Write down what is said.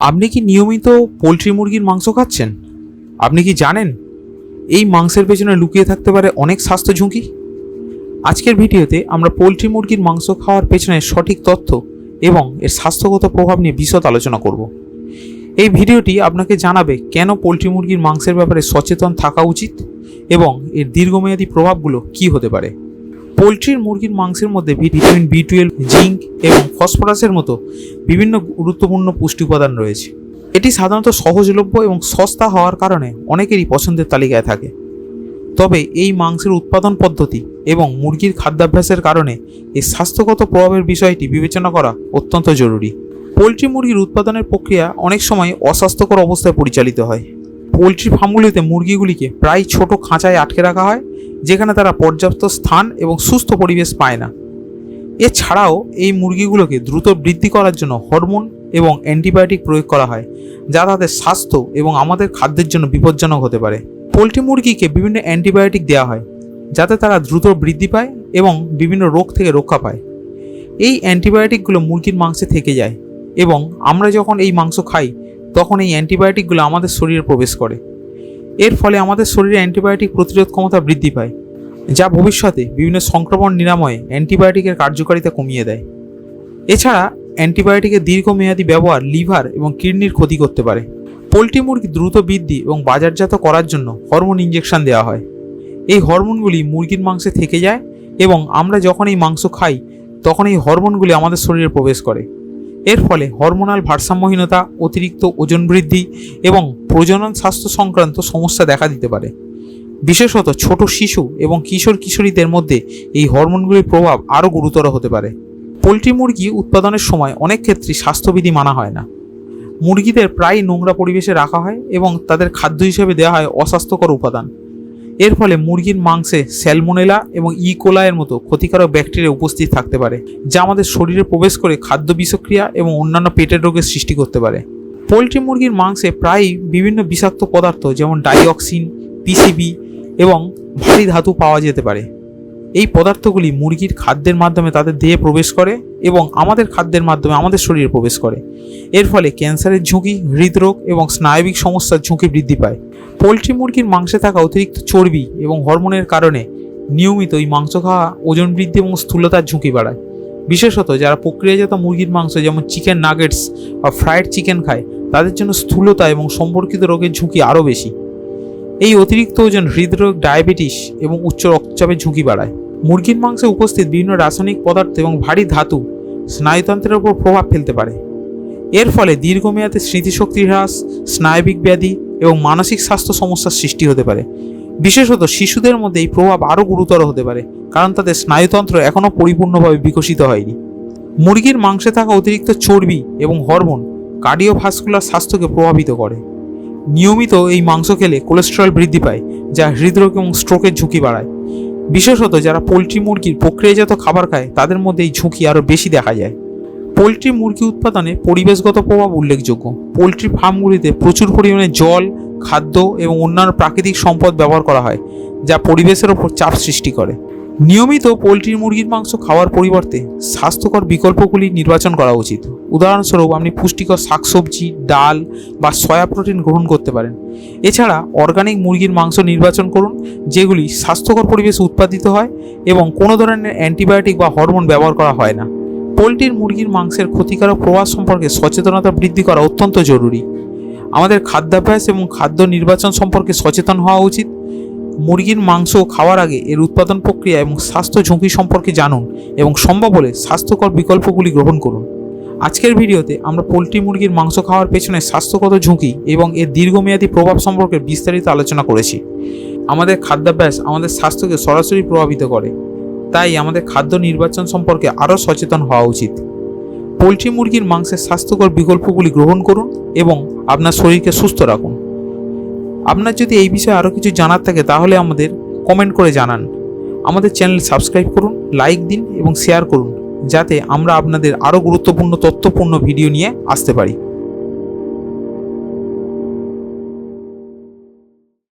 আপনি কি নিয়মিত পোলট্রি মুরগির মাংস খাচ্ছেন? আপনি কি জানেন এই মাংসের পেছনে লুকিয়ে থাকতে পারে অনেক স্বাস্থ্য ঝুঁকি? আজকের ভিডিওতে আমরা পোলট্রি মুরগির মাংস খাওয়ার পেছনে সঠিক তথ্য এবং এর স্বাস্থ্যগত প্রভাব নিয়ে বিশদ আলোচনা করব। এই ভিডিওটি আপনাকে জানাবে কেন পোলট্রি মুরগির মাংসের ব্যাপারে সচেতন থাকা উচিত এবং এর দীর্ঘমেয়াদী প্রভাবগুলো কী হতে পারে। পোলট্রির মুরগির মাংসের মধ্যে ভিটামিন বি12, জিঙ্ক এবং ফসফরাসের মতো বিভিন্ন গুরুত্বপূর্ণ পুষ্টি উপাদান রয়েছে। এটি সাধারণত সহজলভ্য এবং সস্তা হওয়ার কারণে অনেকেরই পছন্দের তালিকায় থাকে। তবে এই মাংসের উৎপাদন পদ্ধতি এবং মুরগির খাদ্যাভ্যাসের কারণে এই স্বাস্থ্যগত প্রভাবের বিষয়টি বিবেচনা করা অত্যন্ত জরুরি। পোলট্রি মুরগির উৎপাদনের প্রক্রিয়া অনেক সময় অস্বাস্থ্যকর অবস্থায় পরিচালিত হয়। পোলট্রি ফার্মগুলিতে মুরগিগুলিকে প্রায় ছোট খাঁচায় আটকে রাখা হয়, যেখানে তারা পর্যাপ্ত স্থান এবং সুস্থ পরিবেশ পায় না। এছাড়াও এই মুরগিগুলোকে দ্রুত বৃদ্ধি করার জন্য হরমোন এবং অ্যান্টিবায়োটিক প্রয়োগ করা হয়, যা তাদের স্বাস্থ্য এবং আমাদের খাদ্যের জন্য বিপজ্জনক হতে পারে। পোলট্রি মুরগিকে বিভিন্ন অ্যান্টিবায়োটিক দেওয়া হয় যাতে তারা দ্রুত বৃদ্ধি পায় এবং বিভিন্ন রোগ থেকে রক্ষা পায়। এই অ্যান্টিবায়োটিকগুলো মুরগির মাংসে থেকে যায় এবং আমরা যখন এই মাংস খাই তখন এই অ্যান্টিবায়োটিকগুলো আমাদের শরীরে প্রবেশ করে। এর ফলে আমাদের শরীরে অ্যান্টিবায়োটিক প্রতিরোধ ক্ষমতা বৃদ্ধি পায়, যা ভবিষ্যতে বিভিন্ন সংক্রমণ নিরাময়ে অ্যান্টিবায়োটিকের কার্যকারিতা কমিয়ে দেয়। এছাড়া অ্যান্টিবায়োটিকের দীর্ঘমেয়াদী ব্যবহার লিভার এবং কিডনির ক্ষতি করতে পারে। পোলট্রি মুরগি দ্রুত বৃদ্ধি এবং বাজারজাত করার জন্য হরমোন ইঞ্জেকশন দেওয়া হয়। এই হরমোনগুলি মুরগির মাংসে থেকে যায় এবং আমরা যখন এই মাংস খাই তখন এই হরমোনগুলি আমাদের শরীরে প্রবেশ করে। এর ফলে হরমোনাল ভারসাম্যহীনতা, অতিরিক্ত ওজন বৃদ্ধি এবং প্রজনন স্বাস্থ্য সংক্রান্ত সমস্যা দেখা দিতে পারে। বিশেষত ছোট শিশু এবং কিশোর কিশোরীদের মধ্যে এই হরমোনগুলির প্রভাব আরও গুরুতর হতে পারে। পোলট্রি মুরগি উৎপাদনের সময় অনেক ক্ষেত্রে স্বাস্থ্যবিধি মানা হয় না। মুরগিদের প্রায় নোংরা পরিবেশে রাখা হয় এবং তাদের খাদ্য হিসেবে দেওয়া হয় অস্বাস্থ্যকর উপাদান। এর ফলে মুরগির মাংসে স্যালমোনেলা এবং ইকোলাইয়ের মতো ক্ষতিকারক ব্যাকটেরিয়া উপস্থিত থাকতে পারে, যা আমাদের শরীরে প্রবেশ করে খাদ্য বিষক্রিয়া এবং অন্যান্য পেটের রোগের সৃষ্টি করতে পারে। পোলট্রি মুরগির মাংসে প্রায়ই বিভিন্ন বিষাক্ত পদার্থ যেমন ডাইঅক্সিন, পিসিবি এবং ভারী ধাতু পাওয়া যেতে পারে। এই পদার্থগুলি মুরগির খাদ্যের মাধ্যমে তাদের দেহে প্রবেশ করে এবং আমাদের খাদ্যের মাধ্যমে আমাদের শরীরে প্রবেশ করে। এর ফলে ক্যান্সারের ঝুঁকি, হৃদরোগ এবং স্নায়বিক সমস্যার ঝুঁকি বৃদ্ধি পায়। পোলট্রি মুরগির মাংসে থাকা অতিরিক্ত চর্বি এবং হরমোনের কারণে নিয়মিত এই মাংস খাওয়া ওজন বৃদ্ধি এবং স্থূলতার ঝুঁকি বাড়ায়। বিশেষত যারা প্রক্রিয়াজাত মুরগির মাংস যেমন চিকেন নাগেটস বা ফ্রাইড চিকেন খায়, তাদের জন্য স্থূলতা এবং সম্পর্কিত রোগের ঝুঁকি আরও বেশি। এই অতিরিক্ত ওজন হৃদরোগ, ডায়াবেটিস এবং উচ্চ রক্তচাপের ঝুঁকি বাড়ায়। মুরগির মাংসে উপস্থিত বিভিন্ন রাসায়নিক পদার্থ এবং ভারী ধাতু স্নায়ুতন্ত্রের উপর প্রভাব ফেলতে পারে। এর ফলে দীর্ঘমেয়াদে স্মৃতিশক্তি হ্রাস, স্নায়বিক ব্যাধি এবং মানসিক স্বাস্থ্য সমস্যার সৃষ্টি হতে পারে। বিশেষত শিশুদের মধ্যে এই প্রভাব আরও গুরুতর হতে পারে, কারণ তাদের স্নায়ুতন্ত্র এখনও পরিপূর্ণভাবে বিকশিত হয়নি। মুরগির মাংসে থাকা অতিরিক্ত চর্বি এবং হরমোন কার্ডিওভাস্কুলার স্বাস্থ্যকে প্রভাবিত করে। নিয়মিত এই মাংস খেলে কোলেস্টেরল বৃদ্ধি পায়, যা হৃদরোগ এবং স্ট্রোকের ঝুঁকি বাড়ায়। বিশেষত যারা পোলট্রি মুরগির প্রক্রিয়াজাত খাবার খায় তাদের মধ্যে এই ঝুঁকি আরও বেশি দেখা যায়। পোলট্রি মুরগি উৎপাদনে পরিবেশগত প্রভাব উল্লেখযোগ্য। পোলট্রি ফার্মগুলিতে প্রচুর পরিমাণে জল, খাদ্য এবং অন্যান্য প্রাকৃতিক সম্পদ ব্যবহার করা হয়, যা পরিবেশের ওপর চাপ সৃষ্টি করে। নিয়মিত পোলট্রি মুরগির মাংস খাওয়ার পরিবর্তে স্বাস্থ্যকর বিকল্পগুলি নির্বাচন করা উচিত। উদাহরণস্বরূপ আপনি পুষ্টিকর শাকসবজি, ডাল বা সয়া প্রোটিন গ্রহণ করতে পারেন। এছাড়া অর্গানিক মুরগির মাংস নির্বাচন করুন, যেগুলি স্বাস্থ্যকর পরিবেশে উৎপাদিত হয় এবং কোনো ধরনের অ্যান্টিবায়োটিক বা হরমোন ব্যবহার করা হয় না। পোলট্রির মুরগির মাংসের ক্ষতিকারক প্রভাব সম্পর্কে সচেতনতা বৃদ্ধি করা অত্যন্ত জরুরি। আমাদের খাদ্যাভ্যাস এবং খাদ্য নির্বাচন সম্পর্কে সচেতন হওয়া উচিত। মুরগির মাংস খাওয়ার আগে এর উৎপাদন প্রক্রিয়া এবং স্বাস্থ্য ঝুঁকি সম্পর্কে জানুন এবং সম্ভব হলে স্বাস্থ্যকর বিকল্পগুলি গ্রহণ করুন। আজকের ভিডিওতে আমরা পোলট্রি মুরগির মাংস খাওয়ার পেছনে স্বাস্থ্যগত ঝুঁকি এবং এর দীর্ঘমেয়াদী প্রভাব সম্পর্কে বিস্তারিত আলোচনা করেছি। আমাদের খাদ্যাভ্যাস আমাদের স্বাস্থ্যকে সরাসরি প্রভাবিত করে, তাই আমাদের খাদ্য নির্বাচন সম্পর্কে আরও সচেতন হওয়া উচিত। পোলট্রি মুরগির মাংসের স্বাস্থ্যকর বিকল্পগুলি গ্রহণ করুন এবং আপনার শরীরকে সুস্থ রাখুন। আপনার যদি এই বিষয়ে আরও কিছু জানার থাকে তাহলে আমাদের কমেন্ট করে জানান। আমাদের চ্যানেল সাবস্ক্রাইব করুন, লাইক দিন এবং শেয়ার করুন, যাতে আমরা আপনাদের আরও গুরুত্বপূর্ণ তথ্যপূর্ণ ভিডিও নিয়ে আসতে পারি।